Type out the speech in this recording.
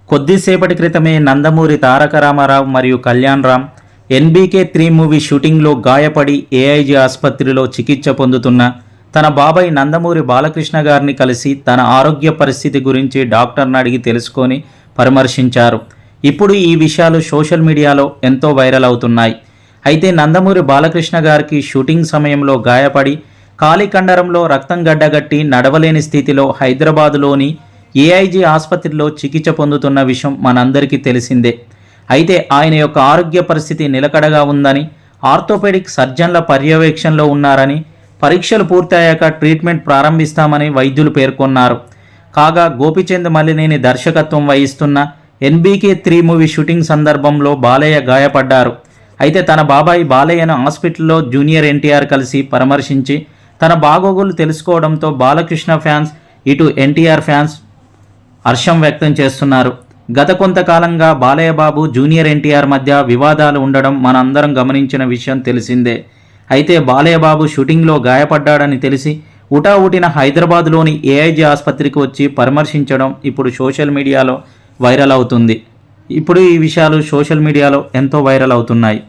కొద్దిసేపటి క్రితమే నందమూరి తారక రామారావు మరియు కళ్యాణ్ రామ్ NBK3 మూవీ షూటింగ్లో గాయపడి AIG ఆసుపత్రిలో చికిత్స పొందుతున్న తన బాబాయ్ నందమూరి బాలకృష్ణ గారిని కలిసి తన ఆరోగ్య పరిస్థితి గురించి డాక్టర్ని అడిగి తెలుసుకొని పరామర్శించారు. ఇప్పుడు ఈ విషయాలు సోషల్ మీడియాలో ఎంతో వైరల్ అవుతున్నాయి. అయితే నందమూరి బాలకృష్ణ గారికి షూటింగ్ సమయంలో గాయపడి కాలి కండరంలో రక్తం గడ్డగట్టి నడవలేని స్థితిలో హైదరాబాదులోని AIG ఆసుపత్రిలో చికిత్స పొందుతున్న విషయం మనందరికీ తెలిసిందే. అయితే ఆయన యొక్క ఆరోగ్య పరిస్థితి నిలకడగా ఉందని, ఆర్థోపెడిక్ సర్జన్ల పర్యవేక్షణలో ఉన్నారని, పరీక్షలు పూర్తయ్యాక ట్రీట్మెంట్ ప్రారంభిస్తామని వైద్యులు పేర్కొన్నారు. కాగా గోపిచంద్ మల్లినేని దర్శకత్వం వహిస్తున్న NBK3 మూవీ షూటింగ్ సందర్భంలో బాలయ్య గాయపడ్డారు. అయితే తన బాబాయ్ బాలయ్యను హాస్పిటల్లో జూనియర్ NTR కలిసి పరామర్శించి తన బాగోగులు తెలుసుకోవడంతో బాలకృష్ణ ఫ్యాన్స్ ఇటు NTR ఫ్యాన్స్ హర్షం వ్యక్తం చేస్తున్నారు. గత కొంతకాలంగా బాలయ్య బాబు జూనియర్ NTR మధ్య వివాదాలు ఉండడం మనందరం గమనించిన విషయం తెలిసిందే. అయితే బాలయ్య బాబు షూటింగ్లో గాయపడ్డాడని తెలిసి ఉటావుటిన హైదరాబాద్లోని AIG ఆసుపత్రికి వచ్చి పరామర్శించడం ఇప్పుడు సోషల్ మీడియాలో వైరల్ అవుతుంది. ఇప్పుడు ఈ విషయాలు సోషల్ మీడియాలో ఎంతో వైరల్ అవుతున్నాయి.